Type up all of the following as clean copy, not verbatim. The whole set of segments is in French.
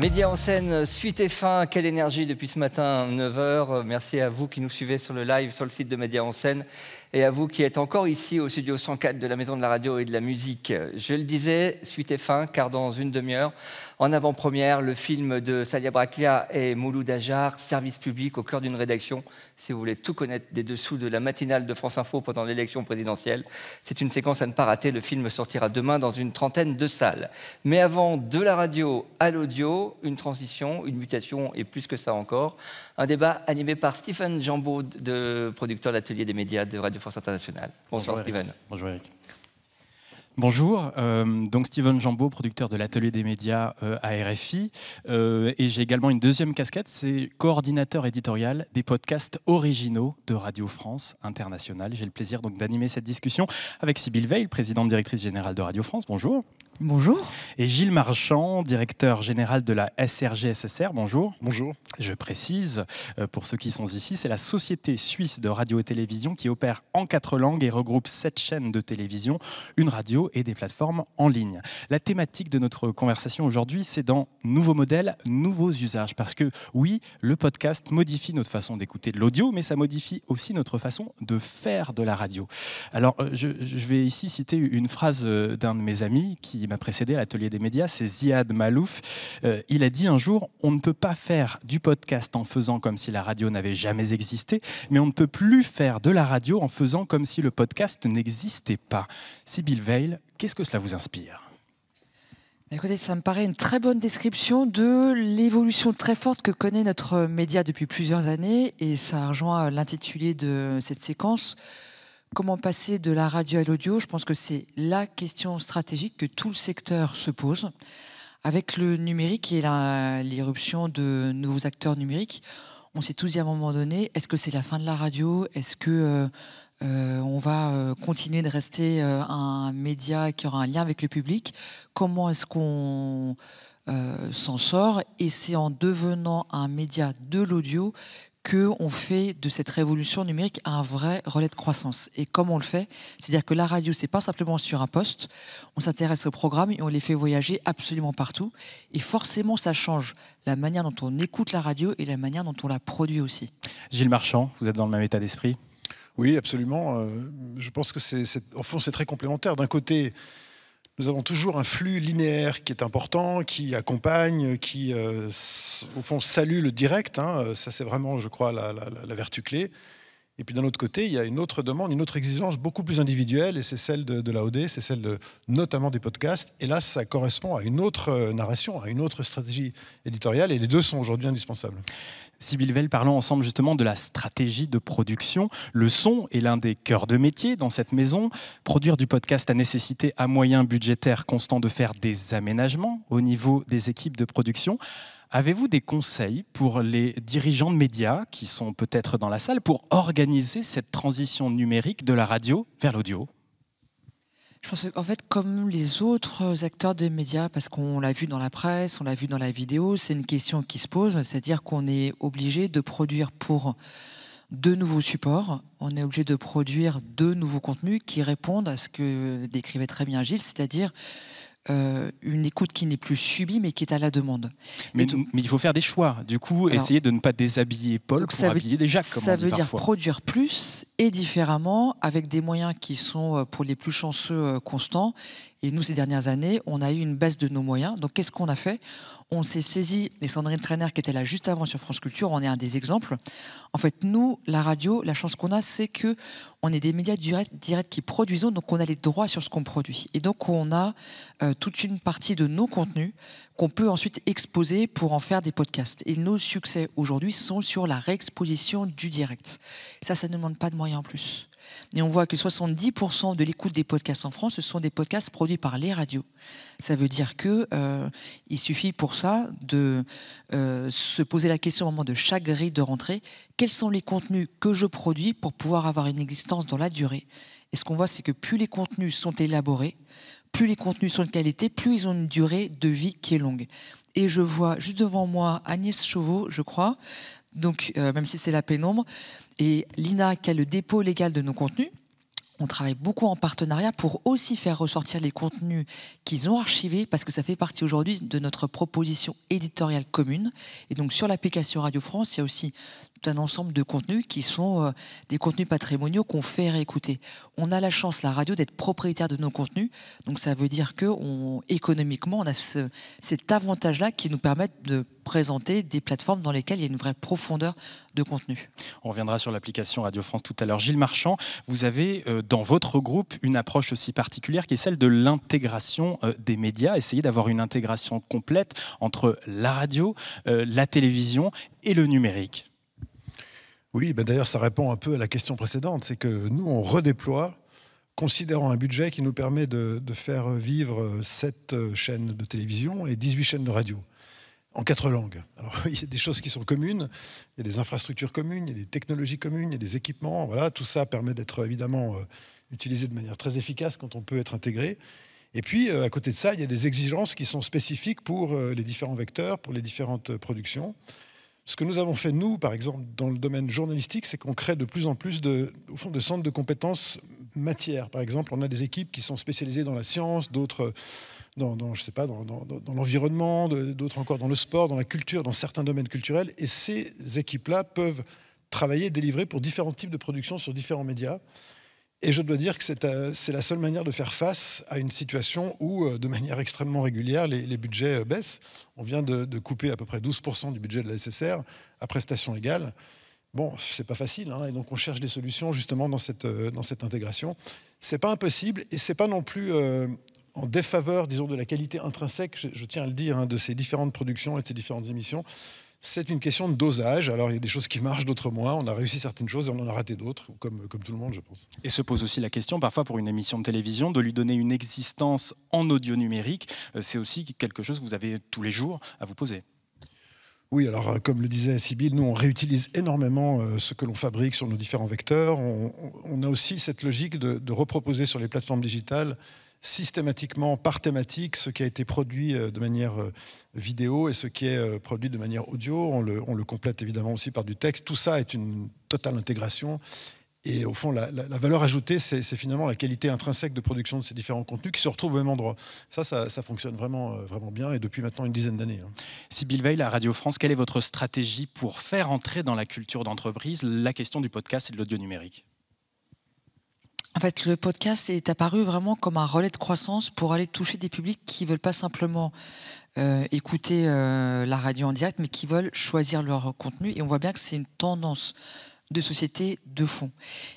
Média en scène, suite et fin, quelle énergie depuis ce matin, 9h. Merci à vous qui nous suivez sur le live, sur le site de Média en scène, et à vous qui êtes encore ici au studio 104 de la Maison de la Radio et de la Musique. Je le disais, suite et fin, car dans une demi-heure, en avant-première, le film de Salia Braclia et Mouloud Ajar, Service public au cœur d'une rédaction. Si vous voulez tout connaître des dessous de la matinale de France Info pendant l'élection présidentielle, c'est une séquence à ne pas rater. Le film sortira demain dans une trentaine de salles. Mais avant, de la radio à l'audio, une transition, une mutation et plus que ça encore. Un débat animé par Stephen Jambeau, producteur d'Atelier des médias de Radio France Internationale. Bonsoir. Bonjour, Stephen. Bonjour Eric. Bonjour, donc Stephen Jambeau, producteur de l'Atelier des médias à RFI, et j'ai également une deuxième casquette, c'est coordinateur éditorial des podcasts originaux de Radio France Internationale. J'ai le plaisir donc d'animer cette discussion avec Sybille Veil, présidente directrice générale de Radio France. Bonjour. Bonjour. Et Gilles Marchand, directeur général de la SRG-SSR. Bonjour. Bonjour. Je précise, pour ceux qui sont ici, c'est la société suisse de radio et télévision qui opère en 4 langues et regroupe 7 chaînes de télévision, une radio et des plateformes en ligne. La thématique de notre conversation aujourd'hui, c'est dans nouveaux modèles, nouveaux usages. Parce que oui, le podcast modifie notre façon d'écouter de l'audio, mais ça modifie aussi notre façon de faire de la radio. Alors, je vais ici citer une phrase d'un de mes amis qui m'a précédé à l'Atelier des médias, c'est Ziad Malouf. Il a dit un jour, on ne peut pas faire du podcast en faisant comme si la radio n'avait jamais existé, mais on ne peut plus faire de la radio en faisant comme si le podcast n'existait pas. Sybille Veil, qu'est-ce que cela vous inspire ? Écoutez, ça me paraît une très bonne description de l'évolution très forte que connaît notre média depuis plusieurs années, et ça rejoint l'intitulé de cette séquence. Comment passer de la radio à l'audio ? Je pense que c'est la question stratégique que tout le secteur se pose. Avec le numérique et l'irruption de nouveaux acteurs numériques, on s'est tous dit à un moment donné, est-ce que c'est la fin de la radio ? Est-ce que on va continuer de rester un média qui aura un lien avec le public ? Comment est-ce qu'on s'en sort ? Et c'est en devenant un média de l'audio qu'on fait de cette révolution numérique un vrai relais de croissance. Et comme on le fait, c'est-à-dire que la radio, c'est pas simplement sur un poste, on s'intéresse aux programmes et on les fait voyager absolument partout. Et forcément, ça change la manière dont on écoute la radio et la manière dont on la produit aussi. Gilles Marchand, vous êtes dans le même état d'esprit ? Oui, absolument. Je pense que au fond, c'est très complémentaire. D'un côté, nous avons toujours un flux linéaire qui est important, qui accompagne, qui, au fond, salue le direct. Ça, c'est vraiment, je crois, la vertu clé. Et puis, d'un autre côté, il y a une autre demande, une autre exigence beaucoup plus individuelle, et c'est celle de l'AOD, c'est celle notamment des podcasts. Et là, ça correspond à une autre narration, à une autre stratégie éditoriale, et les deux sont aujourd'hui indispensables. Sybille Veil, parlons ensemble justement de la stratégie de production. Le son est l'un des cœurs de métier dans cette maison. Produire du podcast a nécessité à moyen budgétaire constant de faire des aménagements au niveau des équipes de production. Avez-vous des conseils pour les dirigeants de médias qui sont peut-être dans la salle pour organiser cette transition numérique de la radio vers l'audio ? Je pense qu'en fait, comme les autres acteurs des médias, parce qu'on l'a vu dans la presse, on l'a vu dans la vidéo, c'est une question qui se pose, c'est-à-dire qu'on est obligé de produire pour de nouveaux supports, on est obligé de produire de nouveaux contenus qui répondent à ce que décrivait très bien Gilles, c'est-à-dire une écoute qui n'est plus subie mais qui est à la demande. Mais il faut faire des choix. Du coup, essayer de ne pas déshabiller Paul pour habiller des Jacques, comme on dit parfois. Ça veut dire produire plus et différemment avec des moyens qui sont pour les plus chanceux constants. Et nous, ces dernières années, on a eu une baisse de nos moyens. Donc, qu'est-ce qu'on a fait ? On s'est saisi, et Sandrine Trainer, qui était là juste avant sur France Culture, on est un des exemples. En fait, nous, la radio, la chance qu'on a, c'est que on est des médias directs qui produisons, donc on a les droits sur ce qu'on produit. Et donc, on a toute une partie de nos contenus qu'on peut ensuite exposer pour en faire des podcasts. Et nos succès aujourd'hui sont sur la réexposition du direct. Ça ne demande pas de moyens en plus. Et on voit que 70% de l'écoute des podcasts en France, ce sont des podcasts produits par les radios. Ça veut dire que il suffit pour ça de se poser la question au moment de chaque grille de rentrée, quels sont les contenus que je produis pour pouvoir avoir une existence dans la durée. Et ce qu'on voit, c'est que plus les contenus sont élaborés, plus les contenus sont de qualité, plus ils ont une durée de vie qui est longue. Et je vois juste devant moi Agnès Chauveau, je crois, donc même si c'est la pénombre, et Lina qui a le dépôt légal de nos contenus. on travaille beaucoup en partenariat pour aussi faire ressortir les contenus qu'ils ont archivés, parce que ça fait partie aujourd'hui de notre proposition éditoriale commune. Et donc sur l'application Radio France, il y a aussi tout un ensemble de contenus qui sont des contenus patrimoniaux qu'on fait réécouter. On a la chance, la radio, d'être propriétaire de nos contenus. Donc ça veut dire que économiquement, on a cet avantage-là qui nous permet de présenter des plateformes dans lesquelles il y a une vraie profondeur de contenu. On reviendra sur l'application Radio France tout à l'heure. Gilles Marchand, vous avez dans votre groupe une approche aussi particulière qui est celle de l'intégration des médias, essayer d'avoir une intégration complète entre la radio, la télévision et le numérique. Oui, d'ailleurs, ça répond un peu à la question précédente. C'est que nous, on redéploie, considérant un budget qui nous permet de faire vivre 7 chaînes de télévision et 18 chaînes de radio, en 4 langues. Alors, il y a des choses qui sont communes, il y a des infrastructures communes, il y a des technologies communes, il y a des équipements. Voilà, tout ça permet d'être évidemment utilisé de manière très efficace quand on peut être intégré. Et puis, à côté de ça, il y a des exigences qui sont spécifiques pour les différents vecteurs, pour les différentes productions. Ce que nous avons fait, nous, par exemple, dans le domaine journalistique, c'est qu'on crée de plus en plus au fond, de centres de compétences matières. Par exemple, on a des équipes qui sont spécialisées dans la science, d'autres dans l'environnement, d'autres encore dans le sport, dans la culture, dans certains domaines culturels. Et ces équipes-là peuvent travailler, délivrer pour différents types de productions sur différents médias. Et je dois dire que c'est la seule manière de faire face à une situation où, de manière extrêmement régulière, les budgets baissent. On vient de couper à peu près 12% du budget de la SSR à prestations égales. Bon, c'est pas facile, hein, et donc on cherche des solutions justement dans cette intégration. C'est pas impossible, et c'est pas non plus en défaveur, disons, de la qualité intrinsèque, je tiens à le dire, hein, de ces différentes productions et de ces différentes émissions. C'est une question de dosage. Alors, il y a des choses qui marchent, d'autres moins. On a réussi certaines choses et on en a raté d'autres, comme tout le monde, je pense. Et se pose aussi la question, parfois, pour une émission de télévision, de lui donner une existence en audio numérique. C'est aussi quelque chose que vous avez tous les jours à vous poser. Oui, alors, comme le disait Sybille, nous, on réutilise énormément ce que l'on fabrique sur nos différents vecteurs. On a aussi cette logique de reproposer sur les plateformes digitales systématiquement, par thématique, ce qui a été produit de manière vidéo et ce qui est produit de manière audio. On le complète évidemment aussi par du texte. Tout ça est une totale intégration. Et au fond, la valeur ajoutée, c'est finalement la qualité intrinsèque de production de ces différents contenus qui se retrouvent au même endroit. Ça fonctionne vraiment bien et depuis maintenant une dizaine d'années. Sybille Veil, à Radio France, quelle est votre stratégie pour faire entrer dans la culture d'entreprise la question du podcast et de l'audio numérique ? En fait, le podcast est apparu vraiment comme un relais de croissance pour aller toucher des publics qui ne veulent pas simplement écouter la radio en direct, mais qui veulent choisir leur contenu. Et on voit bien que c'est une tendance de société de fond.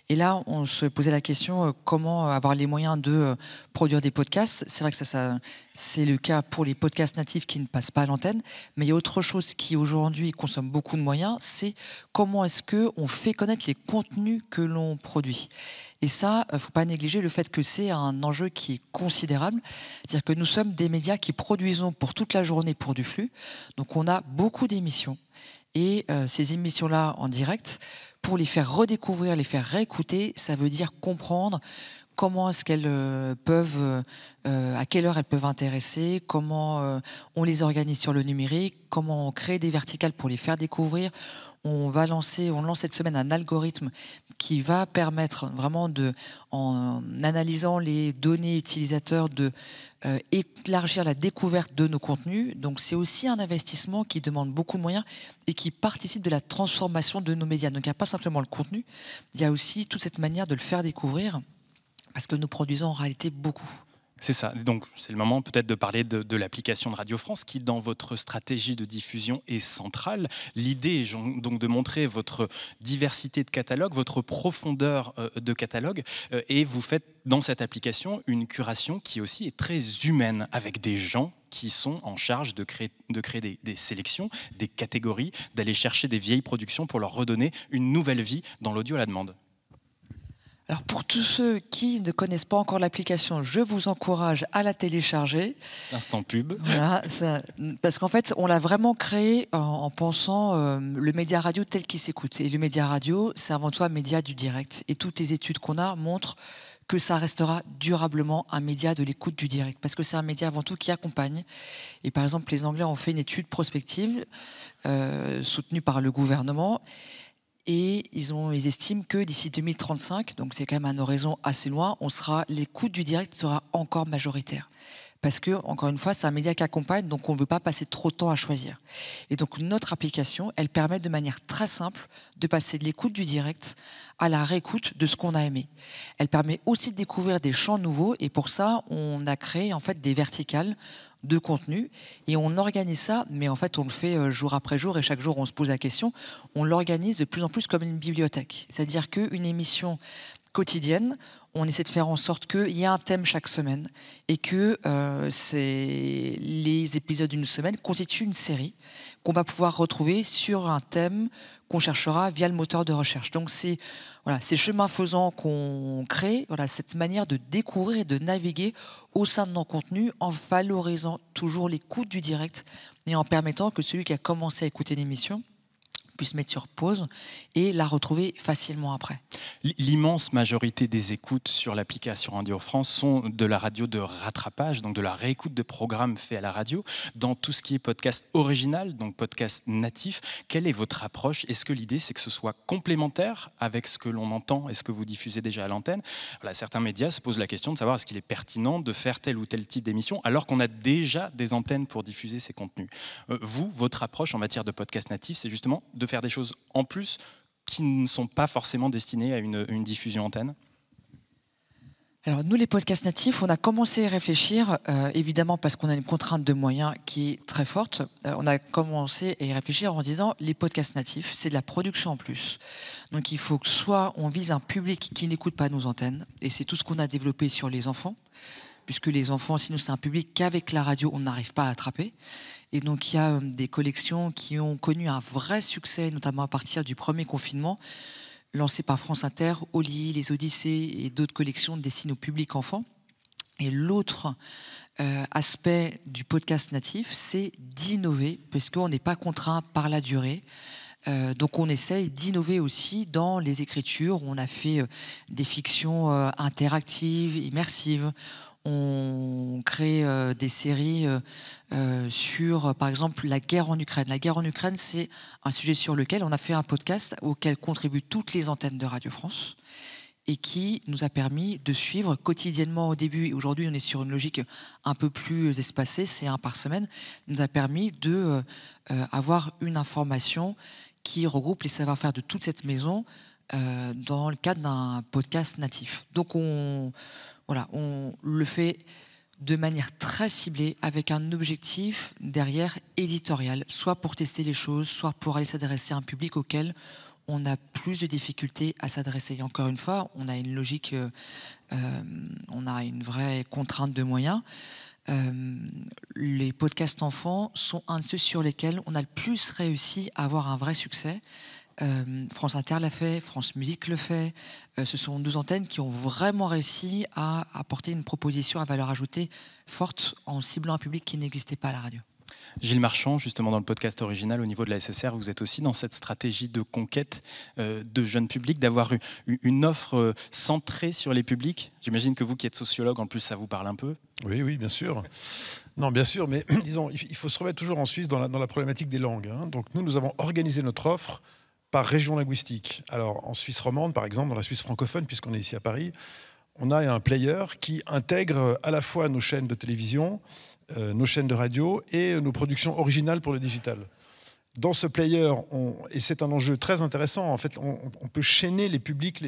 Et là, on se posait la question comment avoir les moyens de produire des podcasts. C'est vrai que ça c'est le cas pour les podcasts natifs qui ne passent pas à l'antenne, mais il y a autre chose qui aujourd'hui consomme beaucoup de moyens, c'est comment est-ce qu'on fait connaître les contenus que l'on produit. Et ça, il ne faut pas négliger le fait que c'est un enjeu qui est considérable. C'est-à-dire que nous sommes des médias qui produisons pour toute la journée pour du flux. Donc on a beaucoup d'émissions. Et ces émissions-là en direct, pour les faire redécouvrir, les faire réécouter, ça veut dire comprendre comment est-ce qu'elles peuvent, à quelle heure elles peuvent intéresser, comment on les organise sur le numérique, comment on crée des verticales pour les faire découvrir. On lance cette semaine un algorithme qui va permettre vraiment en analysant les données utilisateurs, élargir la découverte de nos contenus. Donc c'est aussi un investissement qui demande beaucoup de moyens et qui participe de la transformation de nos médias. Donc il n'y a pas simplement le contenu, il y a aussi toute cette manière de le faire découvrir, parce que nous produisons en réalité beaucoup. C'est ça. Donc, c'est le moment peut-être de parler de l'application de Radio France qui, dans votre stratégie de diffusion, est centrale. L'idée est donc de montrer votre diversité de catalogue, votre profondeur de catalogue. Et vous faites, dans cette application, une curation qui aussi est très humaine, avec des gens qui sont en charge de créer des sélections, des catégories, d'aller chercher des vieilles productions pour leur redonner une nouvelle vie dans l'audio à la demande. Alors pour tous ceux qui ne connaissent pas encore l'application, je vous encourage à la télécharger. Instant pub. Voilà, parce qu'en fait, on l'a vraiment créé en pensant le média radio tel qu'il s'écoute. Et le média radio, c'est avant tout un média du direct. Et toutes les études qu'on a montrent que ça restera durablement un média de l'écoute du direct. Parce que c'est un média avant tout qui accompagne. Et par exemple, les Anglais ont fait une étude prospective soutenue par le gouvernement. Et ils estiment que d'ici 2035, donc c'est quand même un horizon assez loin, l'écoute du direct sera encore majoritaire. Parce que, encore une fois, c'est un média qui accompagne, donc on ne veut pas passer trop de temps à choisir. Et donc notre application, elle permet de manière très simple de passer de l'écoute du direct à la réécoute de ce qu'on a aimé. Elle permet aussi de découvrir des champs nouveaux, et pour ça, on a créé en fait des verticales de contenu, et on organise ça, mais en fait on le fait jour après jour, et chaque jour on se pose la question, on l'organise de plus en plus comme une bibliothèque. C'est-à-dire qu'une émission quotidienne, on essaie de faire en sorte qu'il y ait un thème chaque semaine et que les épisodes d'une semaine constituent une série qu'on va pouvoir retrouver sur un thème qu'on cherchera via le moteur de recherche. Donc c'est ces chemins faisants qu'on crée, cette manière de découvrir et de naviguer au sein de nos contenus en valorisant toujours l'écoute du direct et en permettant que celui qui a commencé à écouter l'émission puisse mettre sur pause et la retrouver facilement après. L'immense majorité des écoutes sur l'application Radio France sont de la radio de rattrapage, donc de la réécoute de programmes faits à la radio. Dans tout ce qui est podcast original, donc podcast natif, quelle est votre approche? Est-ce que l'idée, c'est que ce soit complémentaire avec ce que l'on entend et ce que vous diffusez déjà à l'antenne? Certains médias se posent la question de savoir est-ce qu'il est pertinent de faire tel ou tel type d'émission alors qu'on a déjà des antennes pour diffuser ces contenus. Votre approche en matière de podcast natif, c'est justement de faire des choses en plus qui ne sont pas forcément destinées à une diffusion antenne? Alors nous, les podcasts natifs, on a commencé à réfléchir, évidemment parce qu'on a une contrainte de moyens qui est très forte. On a commencé à y réfléchir en disant les podcasts natifs, c'est de la production en plus. Donc il faut que soit on vise un public qui n'écoute pas nos antennes, et c'est tout ce qu'on a développé sur les enfants, puisque les enfants, sinon c'est un public qu'avec la radio on n'arrive pas à attraper. Et donc il y a des collections qui ont connu un vrai succès, notamment à partir du premier confinement, lancées par France Inter, Oli, Les Odyssées et d'autres collections destinées au public enfant. Et l'autre aspect du podcast natif, c'est d'innover, parce qu'on n'est pas contraint par la durée. Donc on essaye d'innover aussi dans les écritures. On a fait des fictions interactives, immersives. On crée des séries sur, par exemple, la guerre en Ukraine. La guerre en Ukraine, c'est un sujet sur lequel on a fait un podcast auquel contribuent toutes les antennes de Radio France et qui nous a permis de suivre quotidiennement au début. Et aujourd'hui, on est sur une logique un peu plus espacée, c'est un par semaine. Nous a permis de avoir une information qui regroupe les savoir-faire de toute cette maison dans le cadre d'un podcast natif. Donc on le fait de manière très ciblée, avec un objectif derrière éditorial, soit pour tester les choses, soit pour aller s'adresser à un public auquel on a plus de difficultés à s'adresser. Et encore une fois, on a une logique, on a une vraie contrainte de moyens. Les podcasts enfants sont un de ceux sur lesquels on a le plus réussi à avoir un vrai succès. France Inter l'a fait, France Musique le fait. Ce sont deux antennes qui ont vraiment réussi à apporter une proposition à valeur ajoutée forte en ciblant un public qui n'existait pas à la radio. Gilles Marchand, justement dans le podcast original au niveau de la SSR, vous êtes aussi dans cette stratégie de conquête de jeunes publics, d'avoir une offre centrée sur les publics. J'imagine que vous qui êtes sociologue, en plus, ça vous parle un peu. Oui, bien sûr. Non, bien sûr, mais disons, il faut se remettre toujours en Suisse dans la problématique des langues. Donc nous avons organisé notre offre par région linguistique. Alors, en Suisse romande, par exemple, dans la Suisse francophone, puisqu'on est ici à Paris, on a un player qui intègre à la fois nos chaînes de télévision, nos chaînes de radio et nos productions originales pour le digital. Dans ce player, et c'est un enjeu très intéressant, en fait, on peut chaîner les publics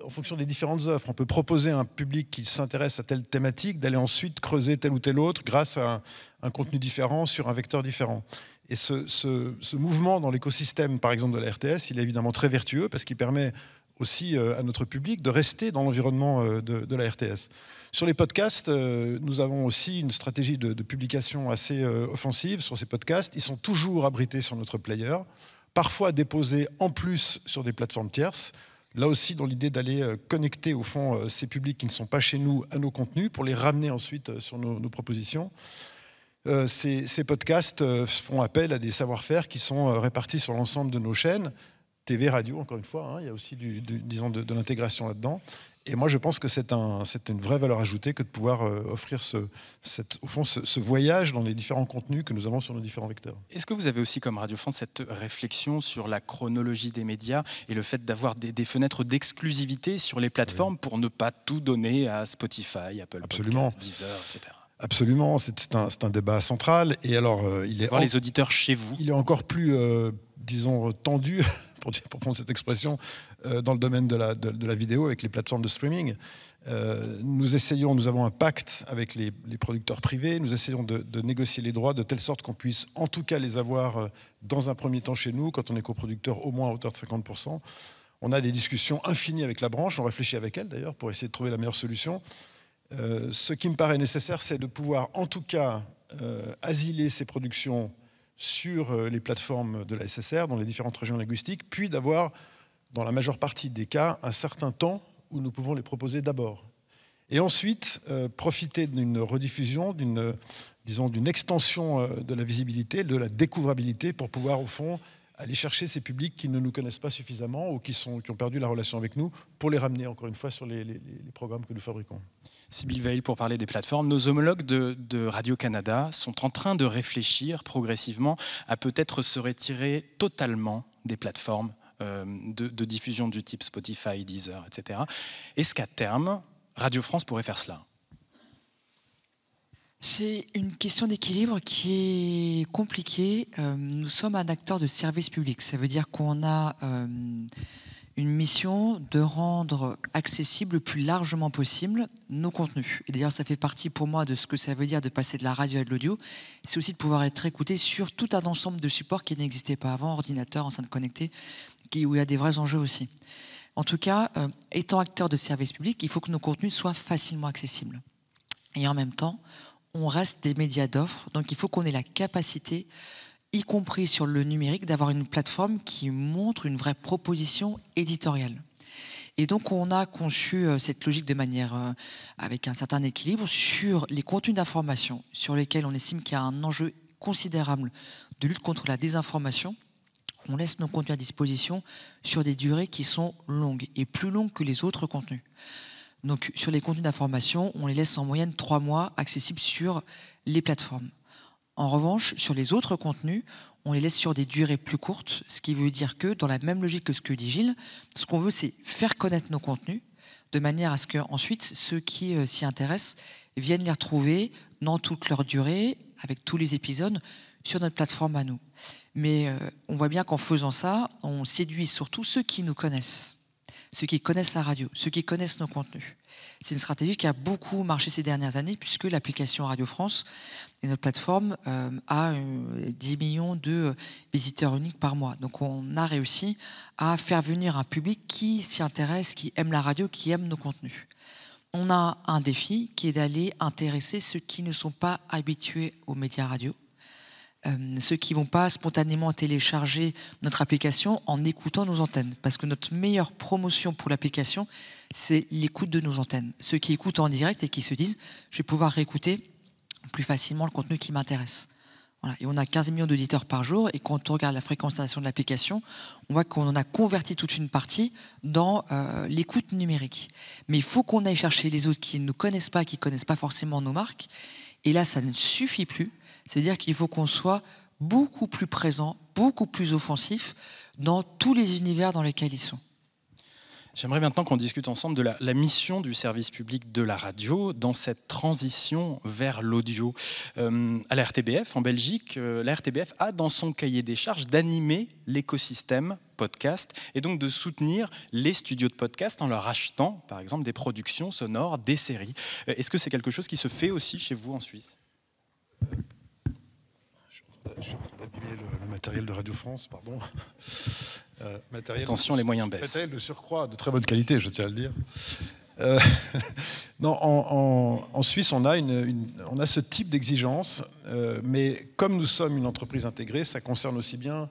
en fonction des différentes offres. On peut proposer à un public qui s'intéresse à telle thématique d'aller ensuite creuser telle ou telle autre grâce à un contenu différent sur un vecteur différent. Et ce mouvement dans l'écosystème, par exemple, de la RTS, il est évidemment très vertueux parce qu'il permet aussi à notre public de rester dans l'environnement de la RTS. Sur les podcasts, nous avons aussi une stratégie de publication assez offensive sur ces podcasts. Ils sont toujours abrités sur notre player, parfois déposés en plus sur des plateformes tierces. Là aussi, dans l'idée d'aller connecter, au fond, ces publics qui ne sont pas chez nous à nos contenus pour les ramener ensuite sur nos propositions. Ces podcasts font appel à des savoir-faire qui sont répartis sur l'ensemble de nos chaînes, TV, radio, encore une fois, il y a aussi de l'intégration là-dedans. Et moi, je pense que c'est une vraie valeur ajoutée que de pouvoir offrir ce voyage dans les différents contenus que nous avons sur nos différents vecteurs. Est-ce que vous avez aussi, comme Radio France, cette réflexion sur la chronologie des médias et le fait d'avoir des fenêtres d'exclusivité sur les plateformes pour ne pas tout donner à Spotify, Apple Podcasts, Deezer, etc. Absolument, c'est un débat central. Et alors, voir les auditeurs chez vous. Il est encore plus, disons, tendu, pour prendre cette expression, dans le domaine de la vidéo avec les plateformes de streaming. Nous avons un pacte avec les producteurs privés, nous essayons de négocier les droits de telle sorte qu'on puisse en tout cas les avoir dans un premier temps chez nous, quand on est coproducteur, au moins à hauteur de 50%. On a des discussions infinies avec la branche, on réfléchit avec elle d'ailleurs pour essayer de trouver la meilleure solution. Ce qui me paraît nécessaire, c'est de pouvoir en tout cas asiler ces productions sur les plateformes de la SSR, dans les différentes régions linguistiques, puis d'avoir, dans la majeure partie des cas, un certain temps où nous pouvons les proposer d'abord. Et ensuite, profiter d'une rediffusion, d'une extension de la visibilité, de la découvrabilité, pour pouvoir, au fond, aller chercher ces publics qui ne nous connaissent pas suffisamment ou qui ont perdu la relation avec nous, pour les ramener, encore une fois, sur les programmes que nous fabriquons. Sybille Veil, pour parler des plateformes, nos homologues de Radio-Canada sont en train de réfléchir progressivement à peut-être se retirer totalement des plateformes de diffusion du type Spotify, Deezer, etc. Est-ce qu'à terme, Radio France pourrait faire cela ? C'est une question d'équilibre qui est compliquée. Nous sommes un acteur de service public. Ça veut dire qu'on a une mission de rendre accessible le plus largement possible nos contenus. Et d'ailleurs, ça fait partie pour moi de ce que ça veut dire de passer de la radio à de l'audio. C'est aussi de pouvoir être écouté sur tout un ensemble de supports qui n'existaient pas avant, ordinateur, enceinte connectée, où il y a des vrais enjeux aussi. En tout cas, étant acteur de service public, il faut que nos contenus soient facilement accessibles. Et en même temps, on reste des médias d'offres, donc il faut qu'on ait la capacité, y compris sur le numérique, d'avoir une plateforme qui montre une vraie proposition éditoriale. Et donc on a conçu cette logique de manière avec un certain équilibre sur les contenus d'information, sur lesquels on estime qu'il y a un enjeu considérable de lutte contre la désinformation. On laisse nos contenus à disposition sur des durées qui sont longues, et plus longues que les autres contenus. Donc sur les contenus d'information, on les laisse en moyenne 3 mois accessibles sur les plateformes. En revanche, sur les autres contenus, on les laisse sur des durées plus courtes, ce qui veut dire que, dans la même logique que ce que dit Gilles, ce qu'on veut, c'est faire connaître nos contenus, de manière à ce qu'ensuite, ceux qui s'y intéressent viennent les retrouver dans toute leur durée, avec tous les épisodes, sur notre plateforme à nous. Mais on voit bien qu'en faisant ça, on séduit surtout ceux qui nous connaissent. Ceux qui connaissent la radio, ceux qui connaissent nos contenus. C'est une stratégie qui a beaucoup marché ces dernières années, puisque l'application Radio France et notre plateforme a 10 millions de visiteurs uniques par mois. Donc on a réussi à faire venir un public qui s'y intéresse, qui aime la radio, qui aime nos contenus. On a un défi qui est d'aller intéresser ceux qui ne sont pas habitués aux médias radio. Ceux qui ne vont pas spontanément télécharger notre application en écoutant nos antennes. Parce que notre meilleure promotion pour l'application, c'est l'écoute de nos antennes. Ceux qui écoutent en direct et qui se disent « je vais pouvoir réécouter plus facilement le contenu qui m'intéresse ». Voilà. Et on a 15 millions d'auditeurs par jour, et quand on regarde la fréquence d'installation de l'application, on voit qu'on en a converti toute une partie dans l'écoute numérique. Mais il faut qu'on aille chercher les autres qui ne nous connaissent pas, qui ne connaissent pas forcément nos marques. Et là, ça ne suffit plus. C'est-à-dire qu'il faut qu'on soit beaucoup plus présent, beaucoup plus offensif dans tous les univers dans lesquels ils sont. J'aimerais maintenant qu'on discute ensemble de la mission du service public de la radio dans cette transition vers l'audio. À la RTBF, en Belgique, la RTBF a dans son cahier des charges d'animer l'écosystème podcast et donc de soutenir les studios de podcast en leur achetant, par exemple, des productions sonores, des séries. Est-ce que c'est quelque chose qui se fait aussi chez vous en Suisse ? Je suis en train d'abîmer le matériel de Radio France, pardon. Attention, les moyens baissent. Matériel de surcroît, de très bonne qualité, je tiens à le dire. Non, en Suisse, on a ce type d'exigence, mais comme nous sommes une entreprise intégrée, ça concerne aussi bien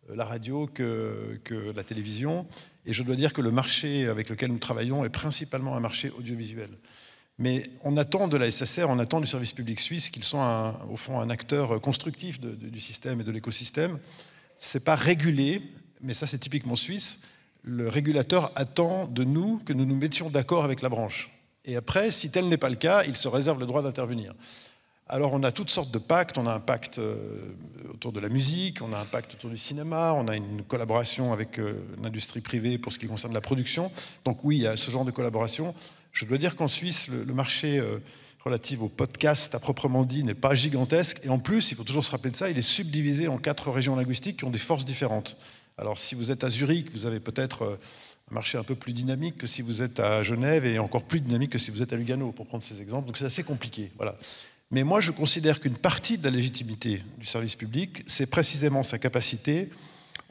la radio que la télévision. Et je dois dire que le marché avec lequel nous travaillons est principalement un marché audiovisuel. Mais on attend de la SSR, on attend du service public suisse qu'ils soient au fond un acteur constructif du système et de l'écosystème. Ce n'est pas régulé, mais ça c'est typiquement suisse. le régulateur attend de nous que nous nous mettions d'accord avec la branche. Et après, si tel n'est pas le cas, il se réserve le droit d'intervenir. Alors on a toutes sortes de pactes, on a un pacte autour de la musique, on a un pacte autour du cinéma, on a une collaboration avec l'industrie privée pour ce qui concerne la production. Donc oui, il y a ce genre de collaboration. Je dois dire qu'en Suisse, le marché relatif au podcast à proprement dit n'est pas gigantesque. Et en plus, il faut toujours se rappeler de ça, il est subdivisé en 4 régions linguistiques qui ont des forces différentes. Alors si vous êtes à Zurich, vous avez peut-être un marché un peu plus dynamique que si vous êtes à Genève et encore plus dynamique que si vous êtes à Lugano, pour prendre ces exemples. Donc c'est assez compliqué. Voilà. Mais moi, je considère qu'une partie de la légitimité du service public, c'est précisément sa capacité,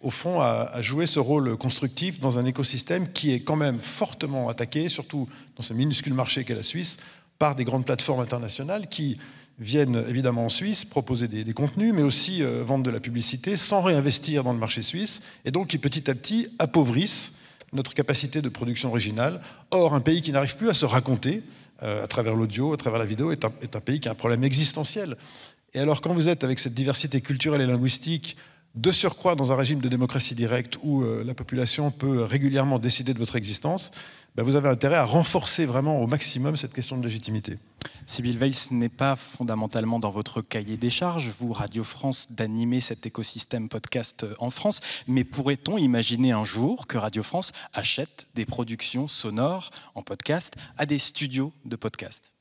au fond, à jouer ce rôle constructif dans un écosystème qui est quand même fortement attaqué, surtout dans ce minuscule marché qu'est la Suisse, par des grandes plateformes internationales qui viennent évidemment en Suisse proposer des contenus, mais aussi vendre de la publicité sans réinvestir dans le marché suisse, et donc qui petit à petit appauvrissent notre capacité de production originale. Or, un pays qui n'arrive plus à se raconter, à travers l'audio, à travers la vidéo, est un pays qui a un problème existentiel. Et alors, quand vous êtes avec cette diversité culturelle et linguistique, de surcroît dans un régime de démocratie directe où la population peut régulièrement décider de votre existence, ben vous avez intérêt à renforcer vraiment au maximum cette question de légitimité. Sybille Veil, ce n'est pas fondamentalement dans votre cahier des charges, vous, Radio France, d'animer cet écosystème podcast en France, mais pourrait-on imaginer un jour que Radio France achète des productions sonores en podcast à des studios de podcast ?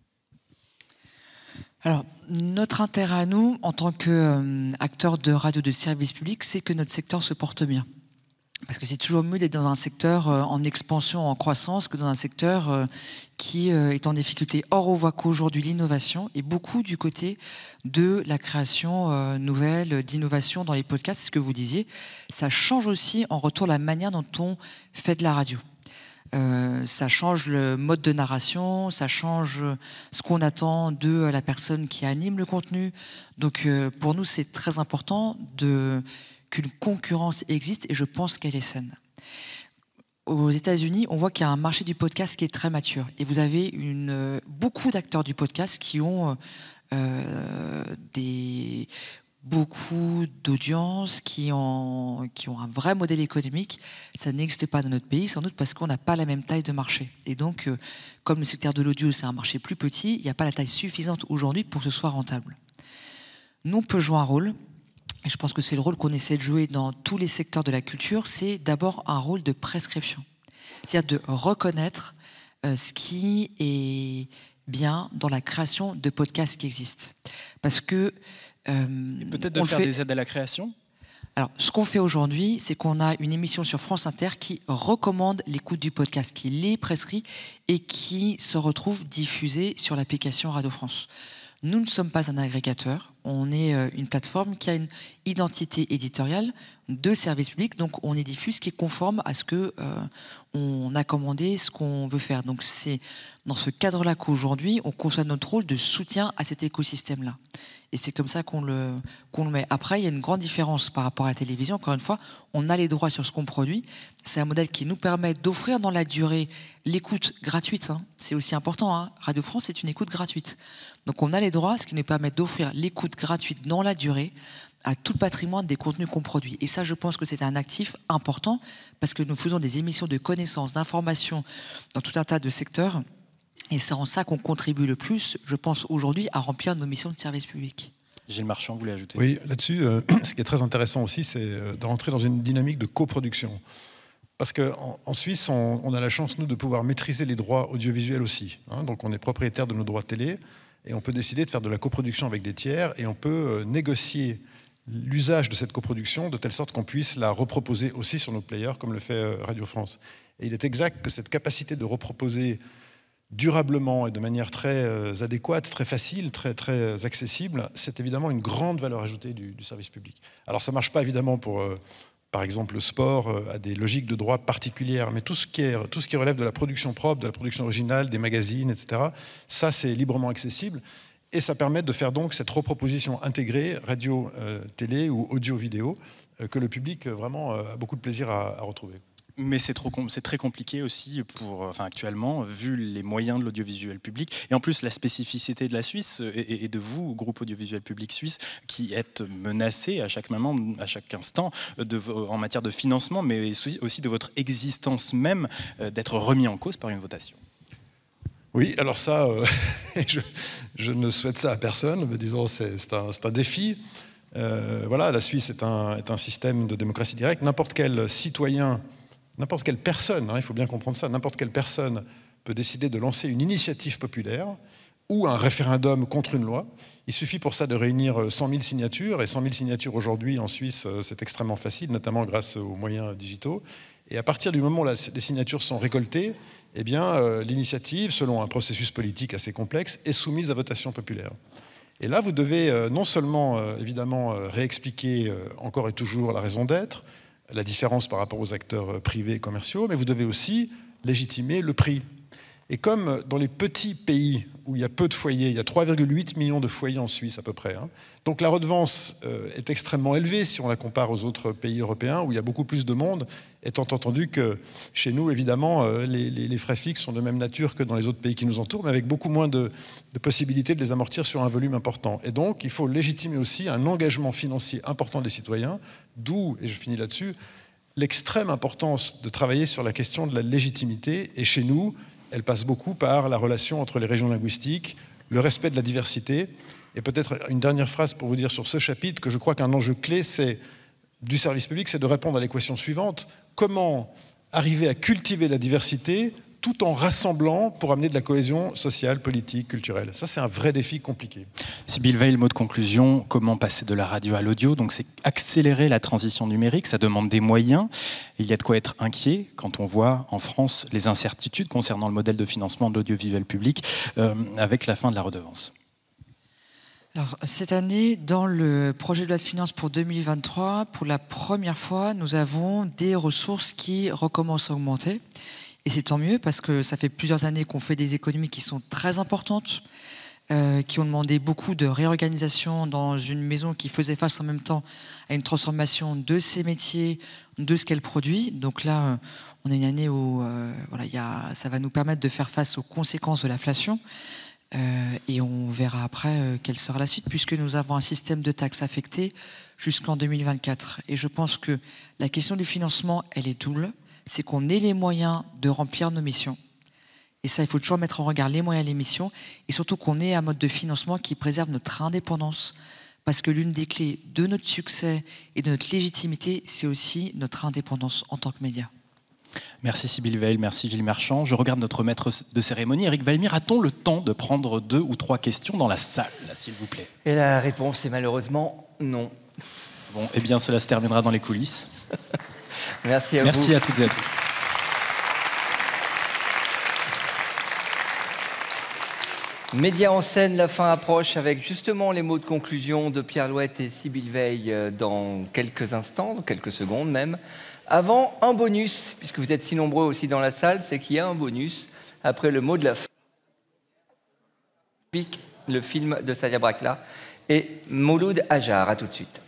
Alors, notre intérêt à nous, en tant qu'acteurs de radio de service public, c'est que notre secteur se porte bien. Parce que c'est toujours mieux d'être dans un secteur en expansion, en croissance, que dans un secteur qui est en difficulté. Or, on voit qu'aujourd'hui, l'innovation est beaucoup du côté de la création nouvelle, d'innovation dans les podcasts. C'est ce que vous disiez. Ça change aussi en retour la manière dont on fait de la radio. Ça change le mode de narration, ça change ce qu'on attend de la personne qui anime le contenu. Donc pour nous, c'est très important qu'une concurrence existe et je pense qu'elle est saine. Aux États-Unis, on voit qu'il y a un marché du podcast qui est très mature et vous avez beaucoup d'acteurs du podcast qui ont beaucoup d'audience, qui ont un vrai modèle économique. Ça n'existe pas dans notre pays, sans doute parce qu'on n'a pas la même taille de marché. Et donc, comme le secteur de l'audio, c'est un marché plus petit, il n'y a pas la taille suffisante aujourd'hui pour que ce soit rentable. Nous, on peut jouer un rôle, et je pense que c'est le rôle qu'on essaie de jouer dans tous les secteurs de la culture, c'est d'abord un rôle de prescription. C'est-à-dire de reconnaître ce qui est bien dans la création de podcasts qui existent. Parce que peut-être de faire des aides à la création ? Alors, ce qu'on fait aujourd'hui, c'est qu'on a une émission sur France Inter qui recommande l'écoute du podcast, qui les prescrit et qui se retrouve diffusée sur l'application Radio France. Nous ne sommes pas un agrégateur, on est une plateforme qui a une identité éditoriale de service public, donc on y diffuse ce qui est conforme à ce que on a commandé, ce qu'on veut faire. Donc c'est dans ce cadre-là qu'aujourd'hui, on conçoit notre rôle de soutien à cet écosystème-là. Et c'est comme ça qu'on le met. Après, il y a une grande différence par rapport à la télévision. Encore une fois, on a les droits sur ce qu'on produit. C'est un modèle qui nous permet d'offrir dans la durée l'écoute gratuite. C'est aussi important. Radio France, c'est une écoute gratuite. Donc on a les droits, ce qui nous permet d'offrir l'écoute gratuite dans la durée à tout le patrimoine des contenus qu'on produit. Et ça, je pense que c'est un actif important parce que nous faisons des émissions de connaissances, d'informations dans tout un tas de secteurs. Et c'est en ça qu'on contribue le plus, je pense, aujourd'hui, à remplir nos missions de service public. Gilles Marchand, vous voulez ajouter ? Oui, là-dessus, ce qui est très intéressant aussi, c'est de rentrer dans une dynamique de coproduction. Parce qu'en Suisse, on a la chance, nous, de pouvoir maîtriser les droits audiovisuels aussi. Donc on est propriétaire de nos droits télé et on peut décider de faire de la coproduction avec des tiers et on peut négocier l'usage de cette coproduction de telle sorte qu'on puisse la reproposer aussi sur nos players, comme le fait Radio France. Et il est exact que cette capacité de reproposer durablement et de manière très adéquate, très facile, très, très accessible, c'est évidemment une grande valeur ajoutée du service public. Alors ça ne marche pas évidemment pour, par exemple, le sport, à des logiques de droit particulières, mais tout ce qui relève de la production propre, de la production originale, des magazines, etc., ça c'est librement accessible et ça permet de faire donc cette reproposition intégrée, radio, télé ou audio-vidéo, que le public vraiment a beaucoup de plaisir à retrouver. Mais c'est très compliqué aussi actuellement, vu les moyens de l'audiovisuel public. Et en plus, la spécificité de la Suisse et de vous, groupe audiovisuel public suisse, qui êtes menacé à chaque moment, à chaque instant, en matière de financement, mais aussi de votre existence même, d'être remis en cause par une votation. Oui, alors ça, je ne souhaite ça à personne, mais disons, c'est un défi. Voilà, la Suisse est un système de démocratie directe. N'importe quel citoyen, n'importe quelle personne, il faut bien comprendre ça, n'importe quelle personne peut décider de lancer une initiative populaire ou un référendum contre une loi. Il suffit pour ça de réunir 100 000 signatures, et 100 000 signatures aujourd'hui en Suisse, c'est extrêmement facile, notamment grâce aux moyens digitaux. Et à partir du moment où les signatures sont récoltées, eh bien, l'initiative, selon un processus politique assez complexe, est soumise à votation populaire. Et là, vous devez non seulement, évidemment, réexpliquer encore et toujours la raison d'être, la différence par rapport aux acteurs privés et commerciaux, mais vous devez aussi légitimer le prix. Et comme dans les petits pays où il y a peu de foyers, il y a 3,8 millions de foyers en Suisse à peu près, donc la redevance est extrêmement élevée si on la compare aux autres pays européens où il y a beaucoup plus de monde, étant entendu que chez nous, évidemment, les frais fixes sont de même nature que dans les autres pays qui nous entourent, mais avec beaucoup moins de possibilités de les amortir sur un volume important. Et donc, il faut légitimer aussi un engagement financier important des citoyens, d'où, et je finis là-dessus, l'extrême importance de travailler sur la question de la légitimité. Et chez nous, elle passe beaucoup par la relation entre les régions linguistiques, le respect de la diversité. Et peut-être une dernière phrase pour vous dire sur ce chapitre que je crois qu'un enjeu clé du service public, c'est de répondre à l'équation suivante. Comment arriver à cultiver la diversité tout en rassemblant pour amener de la cohésion sociale, politique, culturelle. Ça, c'est un vrai défi compliqué. Sybille Veil, le mot de conclusion, comment passer de la radio à l'audio? Donc c'est accélérer la transition numérique, ça demande des moyens. Il y a de quoi être inquiet quand on voit en France les incertitudes concernant le modèle de financement de l'audiovisuel public avec la fin de la redevance. Alors, cette année, dans le projet de loi de finances pour 2023, pour la première fois, nous avons des ressources qui recommencent à augmenter. Et c'est tant mieux parce que ça fait plusieurs années qu'on fait des économies qui sont très importantes, qui ont demandé beaucoup de réorganisation dans une maison qui faisait face en même temps à une transformation de ses métiers, de ce qu'elle produit. Donc là, on a une année où ça va nous permettre de faire face aux conséquences de l'inflation. Et on verra après quelle sera la suite, puisque nous avons un système de taxes affectées jusqu'en 2024. Et je pense que la question du financement, elle est double. C'est qu'on ait les moyens de remplir nos missions. Et ça, il faut toujours mettre en regard les moyens et les missions, et surtout qu'on ait un mode de financement qui préserve notre indépendance. Parce que l'une des clés de notre succès et de notre légitimité, c'est aussi notre indépendance en tant que média. Merci Sybille Veil, merci Gilles Marchand. Je regarde notre maître de cérémonie, Eric Valmire. A-t-on le temps de prendre 2 ou 3 questions dans la salle, s'il vous plaît? Et la réponse est malheureusement non. Bon, eh bien, cela se terminera dans les coulisses. Merci à vous. Merci à toutes et à tous. Média en scène, la fin approche avec justement les mots de conclusion de Pierre Louette et Sybille Veil dans quelques instants, dans quelques secondes même. Avant, un bonus, puisque vous êtes si nombreux aussi dans la salle, c'est qu'il y a un bonus après le mot de la fin. Le film de Sadia Brakla et Mouloud Ajar. À tout de suite.